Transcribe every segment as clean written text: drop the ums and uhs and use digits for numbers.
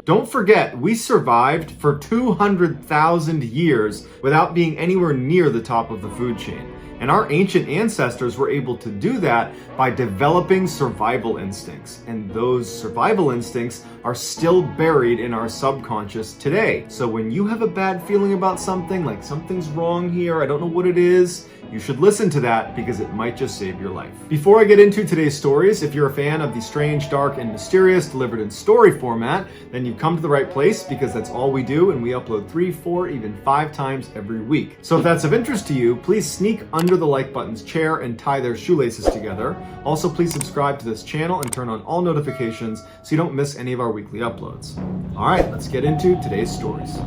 Don't forget, we survived for 200,000 years without being anywhere near the top of the food chain. And our ancient ancestors were able to do that by developing survival instincts. And those survival instincts are still buried in our subconscious today. So when you have a bad feeling about something, like something's wrong here, I don't know what it is, you should listen to that because it might just save your life. Before I get into today's stories, if you're a fan of the strange, dark, and mysterious delivered in story format, then you've come to the right place because that's all we do, and we upload 3, 4, even 5 times every week. So if that's of interest to you, please sneak under the like button's chair and tie their shoelaces together. Also, please subscribe to this channel and turn on all notifications so you don't miss any of our weekly uploads. All right, let's get into today's stories.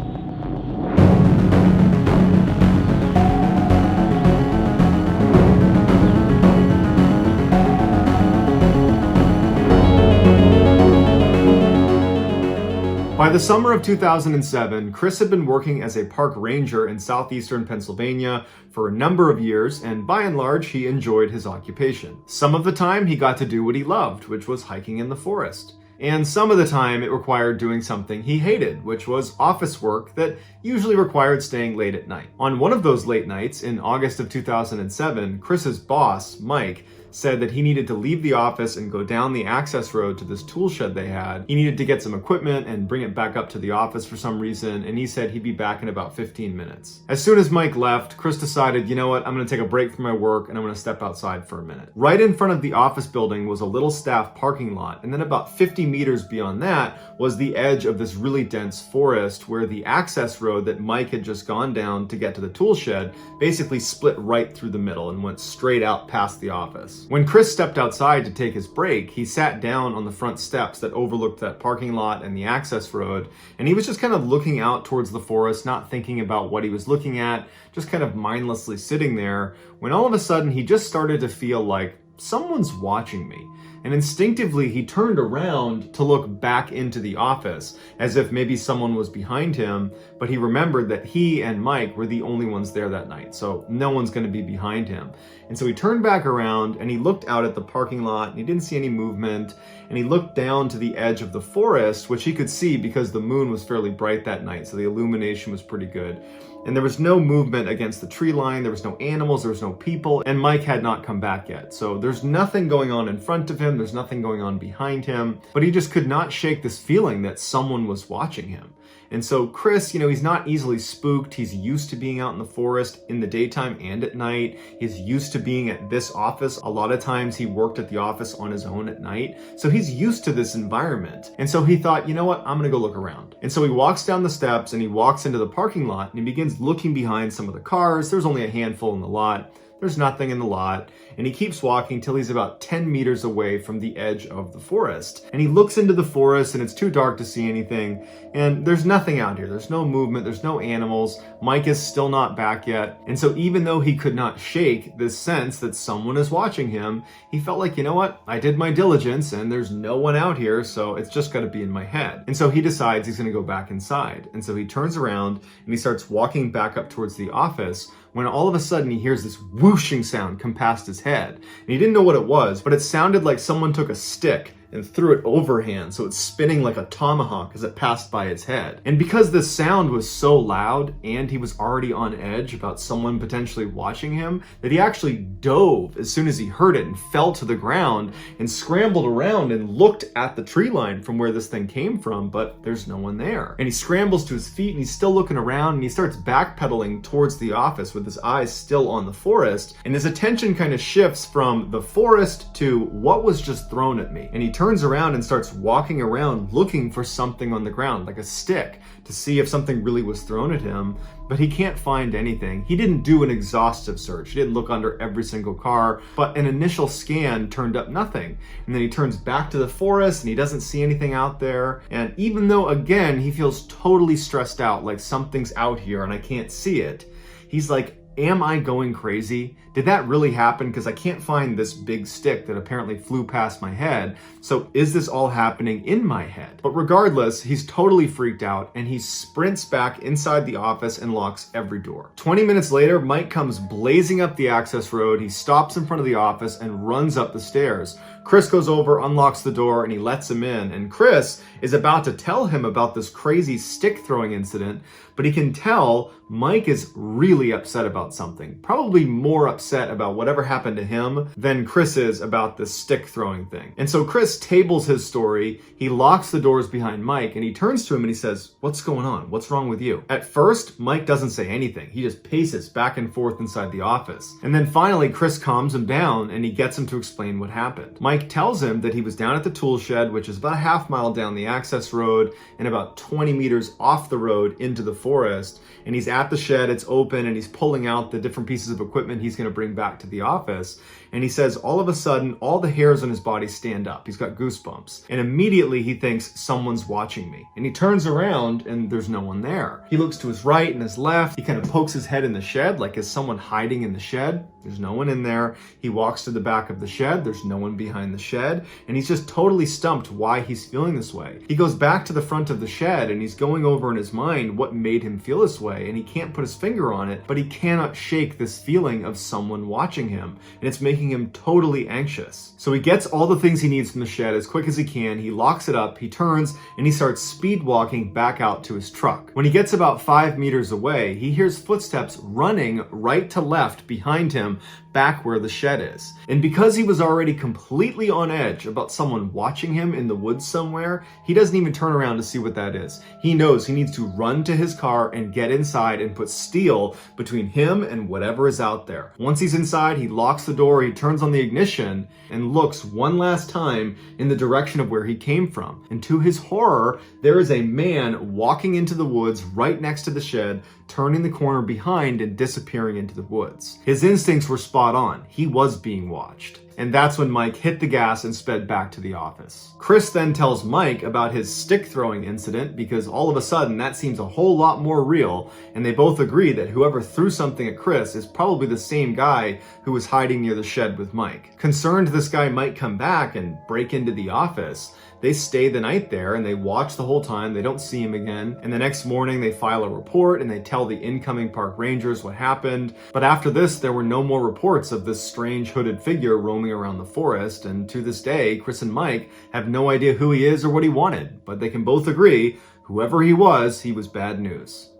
By the summer of 2007, Chris had been working as a park ranger in southeastern Pennsylvania for a number of years, and by and large, he enjoyed his occupation. Some of the time, he got to do what he loved, which was hiking in the forest. And some of the time, it required doing something he hated, which was office work that usually required staying late at night. On one of those late nights, in August of 2007, Chris's boss, Mike, said that he needed to leave the office and go down the access road to this tool shed they had. He needed to get some equipment and bring it back up to the office for some reason, and he said he'd be back in about 15 minutes. As soon as Mike left, Chris decided, you know what, I'm gonna take a break from my work and I'm gonna step outside for a minute. Right in front of the office building was a little staff parking lot, and then about 50 meters beyond that was the edge of this really dense forest where the access road that Mike had just gone down to get to the tool shed basically split right through the middle and went straight out past the office. When Chris stepped outside to take his break, he sat down on the front steps that overlooked that parking lot and the access road, and he was just kind of looking out towards the forest, not thinking about what he was looking at, just kind of mindlessly sitting there, when all of a sudden he just started to feel like someone's watching me. And instinctively, he turned around to look back into the office, as if maybe someone was behind him, but he remembered that he and Mike were the only ones there that night, so no one's going to be behind him. And so he turned back around and he looked out at the parking lot and he didn't see any movement, and he looked down to the edge of the forest, which he could see because the moon was fairly bright that night, so the illumination was pretty good. And there was no movement against the tree line, there was no animals, there was no people, and Mike had not come back yet. So there's nothing going on in front of him, there's nothing going on behind him, but he just could not shake this feeling that someone was watching him. And so Chris, he's not easily spooked. He's used to being out in the forest in the daytime and at night. He's used to being at this office. A lot of times he worked at the office on his own at night. So he's used to this environment. And so he thought, you know what, I'm gonna go look around. And so he walks down the steps and he walks into the parking lot and he begins looking behind some of the cars. There's only a handful in the lot. There's nothing in the lot, and he keeps walking till he's about 10 meters away from the edge of the forest. And he looks into the forest, and it's too dark to see anything, and there's nothing out here. There's no movement, there's no animals. Mike is still not back yet, and so even though he could not shake this sense that someone is watching him, he felt like, you know what, I did my diligence, and there's no one out here, so it's just gotta be in my head. And so he decides he's gonna go back inside, and so he turns around, and he starts walking back up towards the office, when all of a sudden he hears this whooshing sound come past his head. And he didn't know what it was, but it sounded like someone took a stick and threw it overhand, so it's spinning like a tomahawk as it passed by his head. And because the sound was so loud and he was already on edge about someone potentially watching him, that he actually dove as soon as he heard it and fell to the ground and scrambled around and looked at the tree line from where this thing came from, but there's no one there. And he scrambles to his feet and he's still looking around, and he starts backpedaling towards the office with his eyes still on the forest, and his attention kind of shifts from the forest to what was just thrown at me. And he turns around and starts walking around looking for something on the ground, like a stick, to see if something really was thrown at him, but he can't find anything. He didn't do an exhaustive search. He didn't look under every single car, but an initial scan turned up nothing. And then he turns back to the forest and he doesn't see anything out there. And even though, again, he feels totally stressed out, like something's out here and I can't see it, he's like, am I going crazy? Did that really happen? Because I can't find this big stick that apparently flew past my head. So is this all happening in my head? But regardless, he's totally freaked out and he sprints back inside the office and locks every door. 20 minutes later, Mike comes blazing up the access road. He stops in front of the office and runs up the stairs. Chris goes over, unlocks the door, and he lets him in. And Chris is about to tell him about this crazy stick throwing incident, but he can tell Mike is really upset about something. Probably more upset about whatever happened to him than Chris is about this stick throwing thing. And so Chris tables his story, he locks the doors behind Mike, and he turns to him and he says, "What's going on? What's wrong with you?" At first, Mike doesn't say anything. He just paces back and forth inside the office. And then finally, Chris calms him down and he gets him to explain what happened. Mike tells him that he was down at the tool shed, which is about a half mile down the access road and about 20 meters off the road into the forest. And he's at the shed, it's open, and he's pulling out the different pieces of equipment he's going to bring back to the office. And he says all of a sudden, all the hairs on his body stand up. He's got goosebumps. And immediately he thinks, someone's watching me. And he turns around and there's no one there. He looks to his right and his left. He kind of pokes his head in the shed, like is someone hiding in the shed? There's no one in there. He walks to the back of the shed. There's no one behind the shed. And he's just totally stumped why he's feeling this way. He goes back to the front of the shed and he's going over in his mind what made him feel this way. And he can't put his finger on it, but he cannot shake this feeling of someone watching him. And it's making him totally anxious. So he gets all the things he needs from the shed as quick as he can. He locks it up, he turns, and he starts speed walking back out to his truck. When he gets about 5 meters away, he hears footsteps running right to left behind him, back where the shed is. And because he was already completely on edge about someone watching him in the woods somewhere, he doesn't even turn around to see what that is. He knows he needs to run to his car and get inside and put steel between him and whatever is out there. Once he's inside, he locks the door, he turns on the ignition and looks one last time in the direction of where he came from. And to his horror, there is a man walking into the woods right next to the shed, turning the corner behind and disappearing into the woods. His instincts were spot on. He was being watched. And that's when Mike hit the gas and sped back to the office. Chris then tells Mike about his stick throwing incident because all of a sudden that seems a whole lot more real, and they both agree that whoever threw something at Chris is probably the same guy who was hiding near the shed with Mike. Concerned this guy might come back and break into the office, they stay the night there and they watch the whole time. They don't see him again. And the next morning they file a report and they tell the incoming park rangers what happened. But after this, there were no more reports of this strange hooded figure roaming around the forest. And to this day, Chris and Mike have no idea who he is or what he wanted. But they can both agree, whoever he was bad news.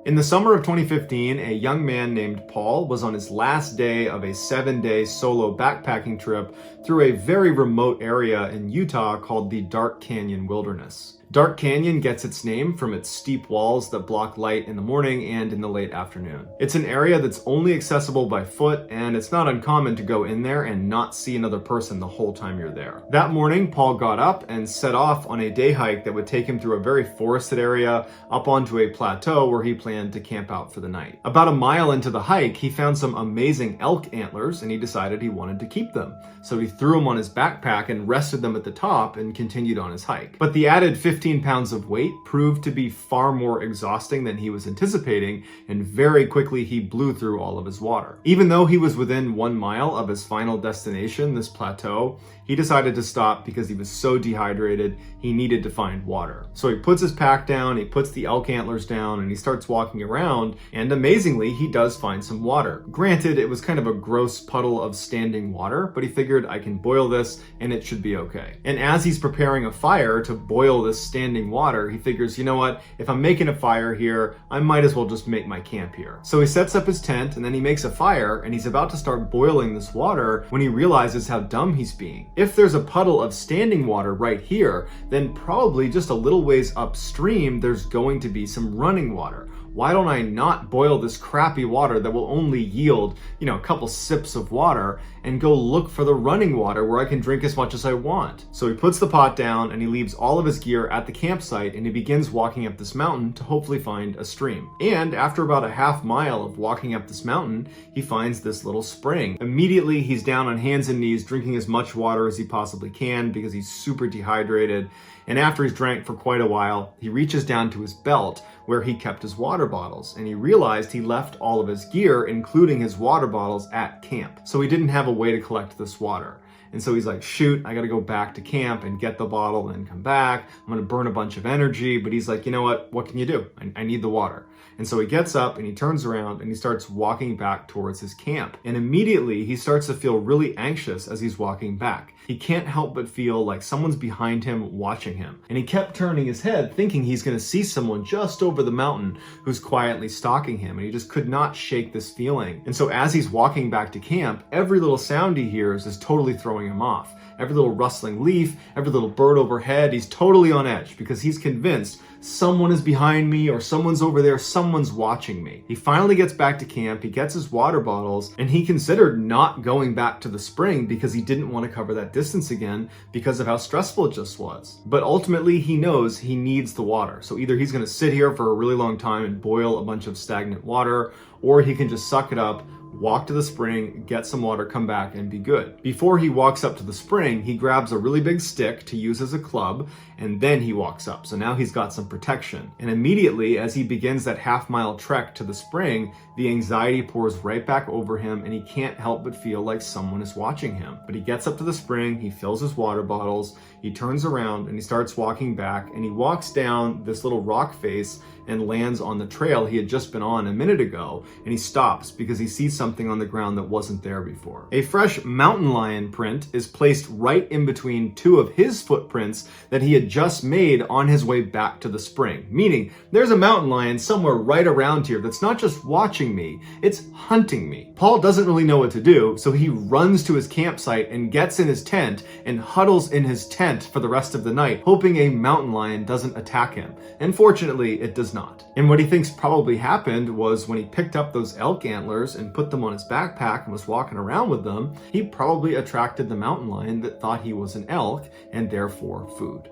In the summer of 2015, a young man named Paul was on his last day of a 7-day solo backpacking trip through a very remote area in Utah called the Dark Canyon Wilderness. Dark Canyon gets its name from its steep walls that block light in the morning and in the late afternoon. It's an area that's only accessible by foot, and it's not uncommon to go in there and not see another person the whole time you're there. That morning, Paul got up and set off on a day hike that would take him through a very forested area up onto a plateau where he planned to camp out for the night. About a mile into the hike, he found some amazing elk antlers and he decided he wanted to keep them. So he threw them on his backpack and rested them at the top and continued on his hike. But the added 15 pounds of weight proved to be far more exhausting than he was anticipating, and very quickly he blew through all of his water. Even though he was within 1 mile of his final destination, this plateau, he decided to stop because he was so dehydrated, he needed to find water. So he puts his pack down, he puts the elk antlers down, and he starts walking around, and amazingly, he does find some water. Granted, it was kind of a gross puddle of standing water, but he figured, I can boil this and it should be okay. And as he's preparing a fire to boil this standing water, he figures, you know what, if I'm making a fire here, I might as well just make my camp here. So he sets up his tent and then he makes a fire and he's about to start boiling this water when he realizes how dumb he's being. If there's a puddle of standing water right here, then probably just a little ways upstream, there's going to be some running water. Why don't I not boil this crappy water that will only yield, a couple sips of water and go look for the running water where I can drink as much as I want? So he puts the pot down and he leaves all of his gear at the campsite and he begins walking up this mountain to hopefully find a stream. And after about a half mile of walking up this mountain, he finds this little spring. Immediately, he's down on hands and knees drinking as much water as he possibly can because he's super dehydrated. And after he's drank for quite a while, he reaches down to his belt where he kept his water bottles, and he realized he left all of his gear, including his water bottles, at camp. So he didn't have a way to collect this water. And so he's like, shoot, I gotta go back to camp and get the bottle and come back. I'm gonna burn a bunch of energy. But he's like, you know what can you do? I need the water. And so he gets up and he turns around and he starts walking back towards his camp. And immediately he starts to feel really anxious as he's walking back. He can't help but feel like someone's behind him watching him. And he kept turning his head thinking he's gonna see someone just over the mountain who's quietly stalking him. And he just could not shake this feeling. And so as he's walking back to camp, every little sound he hears is totally throwing him off. Every little rustling leaf, every little bird overhead, he's totally on edge because he's convinced someone is behind me or someone's over there, someone's watching me. He finally gets back to camp, he gets his water bottles, and he considered not going back to the spring because he didn't want to cover that distance again because of how stressful it just was. But ultimately, he knows he needs the water. So either he's going to sit here for a really long time and boil a bunch of stagnant water, or he can just suck it up, walk to the spring, get some water, come back, and be good. Before he walks up to the spring, he grabs a really big stick to use as a club, and then he walks up. So now he's got some protection. And immediately, as he begins that half-mile trek to the spring, the anxiety pours right back over him, and he can't help but feel like someone is watching him. But he gets up to the spring, he fills his water bottles, he turns around, and he starts walking back, and he walks down this little rock face and lands on the trail he had just been on a minute ago, and he stops because he sees something on the ground that wasn't there before. A fresh mountain lion print is placed right in between two of his footprints that he had just made on his way back to the spring, meaning there's a mountain lion somewhere right around here that's not just watching me, it's hunting me. Paul doesn't really know what to do, so he runs to his campsite and gets in his tent and huddles in his tent for the rest of the night, hoping a mountain lion doesn't attack him. And fortunately, it does not. And what he thinks probably happened was when he picked up those elk antlers and put them on his backpack and was walking around with them, he probably attracted the mountain lion that thought he was an elk and therefore food.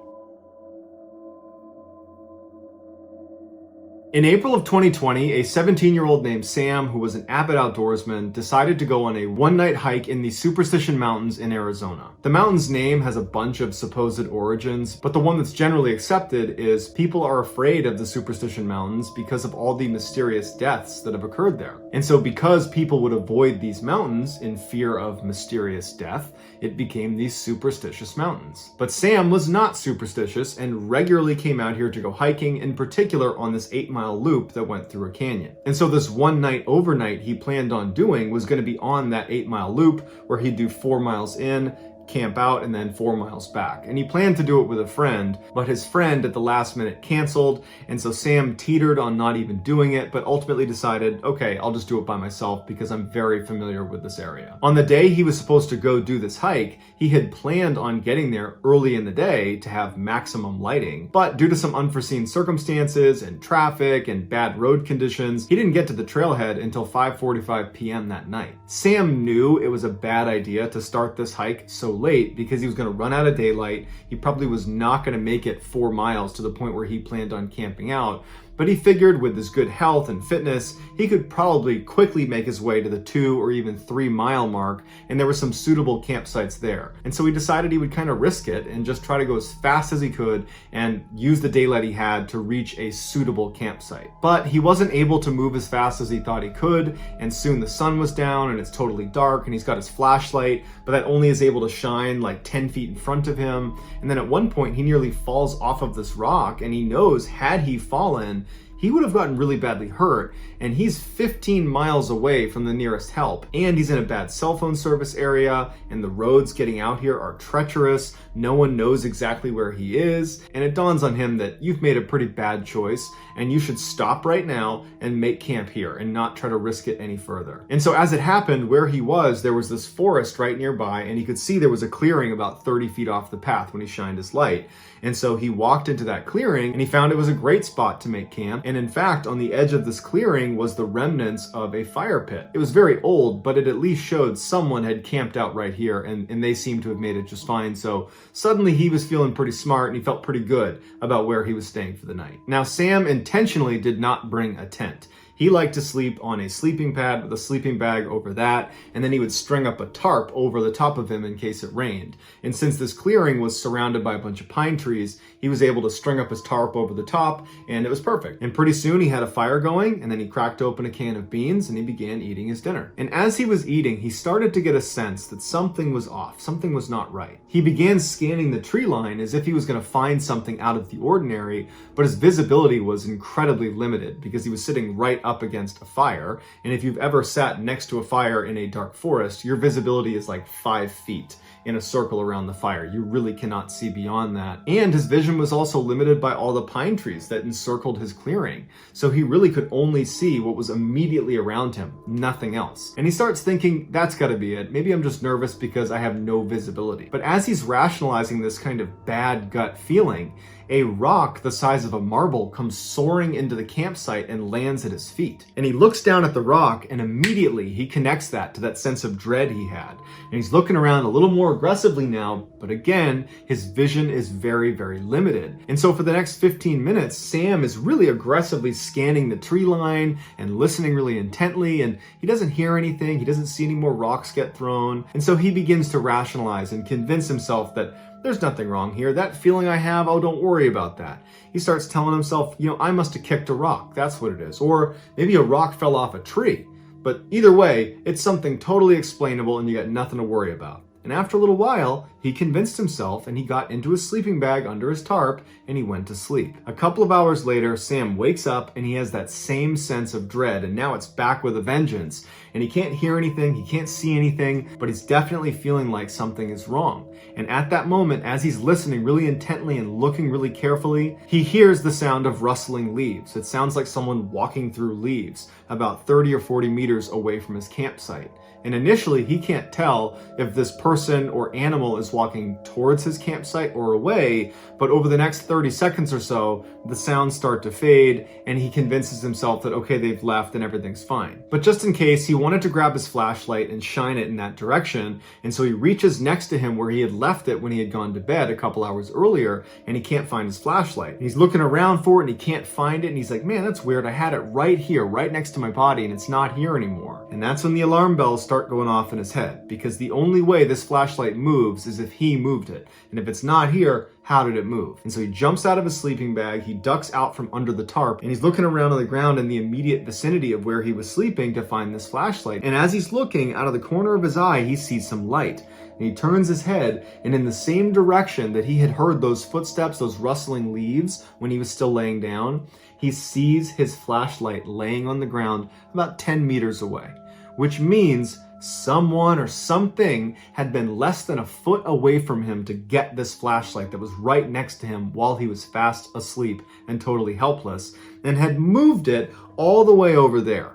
In April of 2020, a 17-year-old named Sam, who was an avid outdoorsman, decided to go on a one-night hike in the Superstition Mountains in Arizona. The mountain's name has a bunch of supposed origins, but the one that's generally accepted is people are afraid of the Superstition Mountains because of all the mysterious deaths that have occurred there. And so because people would avoid these mountains in fear of mysterious death, it became these Superstitious Mountains. But Sam was not superstitious and regularly came out here to go hiking, in particular on this 8-mile loop that went through a canyon. And so this one night overnight he planned on doing was going to be on that 8-mile loop where he'd do 4 miles in, camp out, and then 4 miles back. And he planned to do it with a friend, but his friend at the last minute canceled, and so Sam teetered on not even doing it, but ultimately decided, okay, I'll just do it by myself because I'm very familiar with this area. On the day he was supposed to go do this hike, he had planned on getting there early in the day to have maximum lighting, but due to some unforeseen circumstances and traffic and bad road conditions, he didn't get to the trailhead until 5:45 p.m. that night. Sam knew it was a bad idea to start this hike so late because he was going to run out of daylight. He probably was not going to make it 4 miles to the point where he planned on camping out. But he figured with his good health and fitness, he could probably quickly make his way to the 2 or even 3 mile mark, and there were some suitable campsites there. And so he decided he would kind of risk it and just try to go as fast as he could and use the daylight he had to reach a suitable campsite. But he wasn't able to move as fast as he thought he could, and soon the sun was down and it's totally dark, and he's got his flashlight, but that only is able to shine like 10 feet in front of him. And then at one point he nearly falls off of this rock, and he knows had he fallen, he would have gotten really badly hurt, and he's 15 miles away from the nearest help, and he's in a bad cell phone service area, and the roads getting out here are treacherous. No one knows exactly where he is, and it dawns on him that you've made a pretty bad choice, and you should stop right now and make camp here and not try to risk it any further. And so as it happened, where he was, there was this forest right nearby, and he could see there was a clearing about 30 feet off the path when he shined his light. And so he walked into that clearing, and he found it was a great spot to make camp. And in fact, on the edge of this clearing was the remnants of a fire pit. It was very old, but it at least showed someone had camped out right here, and they seemed to have made it just fine. So suddenly he was feeling pretty smart, and he felt pretty good about where he was staying for the night. Now, Sam intentionally did not bring a tent. He liked to sleep on a sleeping pad with a sleeping bag over that, and then he would string up a tarp over the top of him in case it rained. And since this clearing was surrounded by a bunch of pine trees, he was able to string up his tarp over the top, and it was perfect. And pretty soon he had a fire going, and then he cracked open a can of beans and he began eating his dinner. And as he was eating, he started to get a sense that something was off, something was not right. He began scanning the tree line as if he was going to find something out of the ordinary, but his visibility was incredibly limited because he was sitting right up against a fire. And if you've ever sat next to a fire in a dark forest, your visibility is like 5 feet in a circle around the fire. You really cannot see beyond that. And his vision was also limited by all the pine trees that encircled his clearing. So he really could only see what was immediately around him, nothing else. And he starts thinking, that's gotta be it. Maybe I'm just nervous because I have no visibility. But as he's rationalizing this kind of bad gut feeling, a rock the size of a marble comes soaring into the campsite and lands at his feet. And he looks down at the rock, and immediately he connects that to that sense of dread he had. And he's looking around a little more aggressively now, but again, his vision is very, very limited. And so for the next 15 minutes, Sam is really aggressively scanning the tree line and listening really intently, and he doesn't hear anything, he doesn't see any more rocks get thrown. And so he begins to rationalize and convince himself that there's nothing wrong here. That feeling I have, oh, don't worry about that. He starts telling himself, I must have kicked a rock. That's what it is. Or maybe a rock fell off a tree. But either way, it's something totally explainable and you got nothing to worry about. And after a little while, he convinced himself and he got into his sleeping bag under his tarp and he went to sleep. A couple of hours later, Sam wakes up and he has that same sense of dread, and now it's back with a vengeance. And he can't hear anything, he can't see anything, but he's definitely feeling like something is wrong. And at that moment, as he's listening really intently and looking really carefully, he hears the sound of rustling leaves. It sounds like someone walking through leaves about 30 or 40 meters away from his campsite. And initially, he can't tell if this person or animal is walking towards his campsite or away, but over the next 30 seconds or so, the sounds start to fade, and he convinces himself that, okay, they've left and everything's fine. But just in case, he wanted to grab his flashlight and shine it in that direction, and so he reaches next to him where he had left it when he had gone to bed a couple hours earlier, and he can't find his flashlight. And he's looking around for it, and he can't find it, and he's like, man, that's weird. I had it right here, right next to my body, and it's not here anymore. And that's when the alarm bells start going off in his head, because the only way this flashlight moves is if he moved it. And if it's not here, how did it move? And so he jumps out of his sleeping bag, he ducks out from under the tarp, and he's looking around on the ground in the immediate vicinity of where he was sleeping to find this flashlight. And as he's looking, out of the corner of his eye, he sees some light. And he turns his head, and in the same direction that he had heard those footsteps, those rustling leaves, when he was still laying down, he sees his flashlight laying on the ground about 10 meters away, which means someone or something had been less than a foot away from him to get this flashlight that was right next to him while he was fast asleep and totally helpless, and had moved it all the way over there.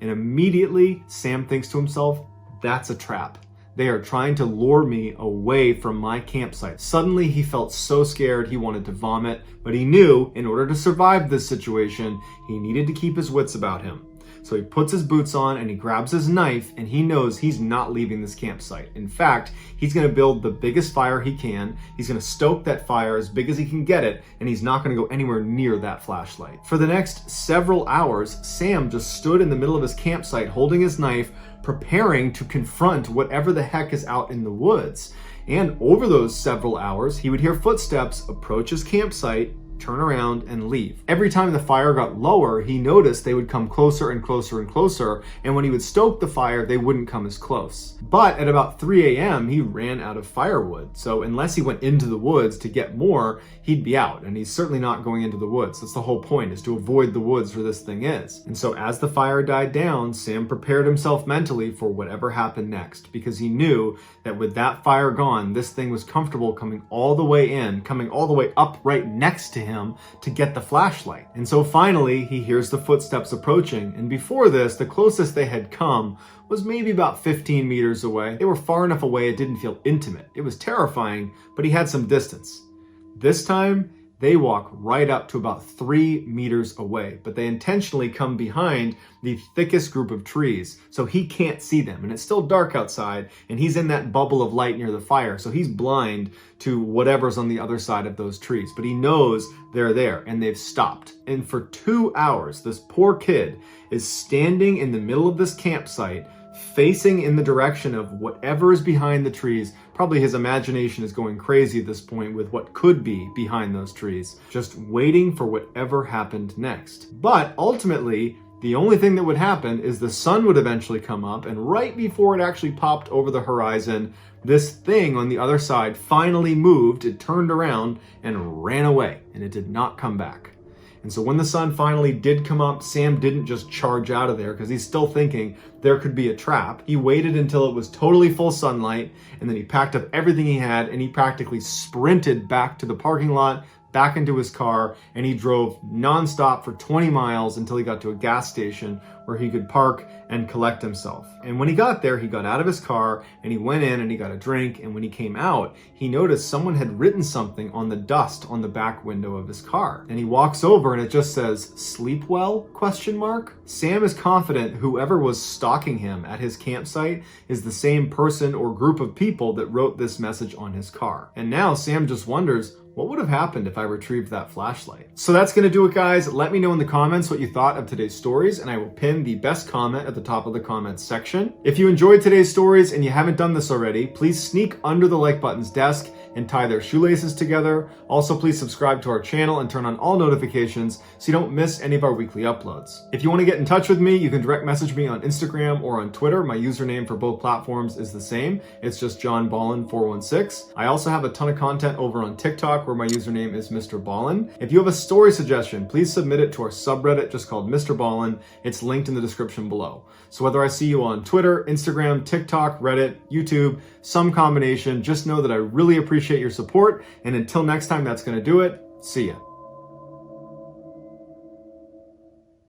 And immediately, Sam thinks to himself, that's a trap. They are trying to lure me away from my campsite. Suddenly, he felt so scared he wanted to vomit, but he knew in order to survive this situation, he needed to keep his wits about him. So he puts his boots on and he grabs his knife, and he knows he's not leaving this campsite. In fact, he's going to build the biggest fire he can. He's going to stoke that fire as big as he can get it, and he's not going to go anywhere near that flashlight. For the next several hours, Sam just stood in the middle of his campsite holding his knife, preparing to confront whatever the heck is out in the woods. And over those several hours, he would hear footsteps approach his campsite, turn around, and leave. Every time the fire got lower, he noticed they would come closer and closer and closer, and when he would stoke the fire, they wouldn't come as close. But at about 3 a.m., he ran out of firewood, so unless he went into the woods to get more, he'd be out, and he's certainly not going into the woods. That's the whole point, is to avoid the woods where this thing is. And so as the fire died down, Sam prepared himself mentally for whatever happened next, because he knew that with that fire gone, this thing was comfortable coming all the way in, coming all the way up right next to him to get the flashlight. And so finally, he hears the footsteps approaching, and before this, the closest they had come was maybe about 15 meters away. They were far enough away it didn't feel intimate. It was terrifying, but he had some distance. This time, they walk right up to about 3 meters away, but they intentionally come behind the thickest group of trees, so he can't see them. And it's still dark outside, and he's in that bubble of light near the fire, so he's blind to whatever's on the other side of those trees. But he knows they're there, and they've stopped. And for 2 hours, this poor kid is standing in the middle of this campsite, facing in the direction of whatever is behind the trees. Probably his imagination is going crazy at this point with what could be behind those trees, just waiting for whatever happened next. But ultimately, the only thing that would happen is the sun would eventually come up, and right before it actually popped over the horizon, this thing on the other side finally moved, it turned around and ran away, and it did not come back. And so when the sun finally did come up, Sam didn't just charge out of there because he's still thinking there could be a trap. He waited until it was totally full sunlight, and then he packed up everything he had, and he practically sprinted back to the parking lot, back into his car, and he drove nonstop for 20 miles until he got to a gas station where he could park and collect himself. And when he got there, he got out of his car and he went in and he got a drink, and when he came out, he noticed someone had written something on the dust on the back window of his car. And he walks over and it just says, "Sleep well?" ? Sam is confident whoever was stalking him at his campsite is the same person or group of people that wrote this message on his car. And now Sam just wonders, what would have happened if I retrieved that flashlight? So that's going to do it, guys. Let me know in the comments what you thought of today's stories, and I will pin the best comment at the top of the comments section. If you enjoyed today's stories and you haven't done this already, please sneak under the like button's desk and tie their shoelaces together. Also, please subscribe to our channel and turn on all notifications so you don't miss any of our weekly uploads. If you want to get in touch with me, you can direct message me on Instagram or on Twitter. My username for both platforms is the same. It's just JohnBallen416. I also have a ton of content over on TikTok where my username is MrBallen. If you have a story suggestion, please submit it to our subreddit just called MrBallen. It's linked in the description below. So whether I see you on Twitter, Instagram, TikTok, Reddit, YouTube, some combination, just know that I really appreciate your support. And until next time, that's going to do it. See ya.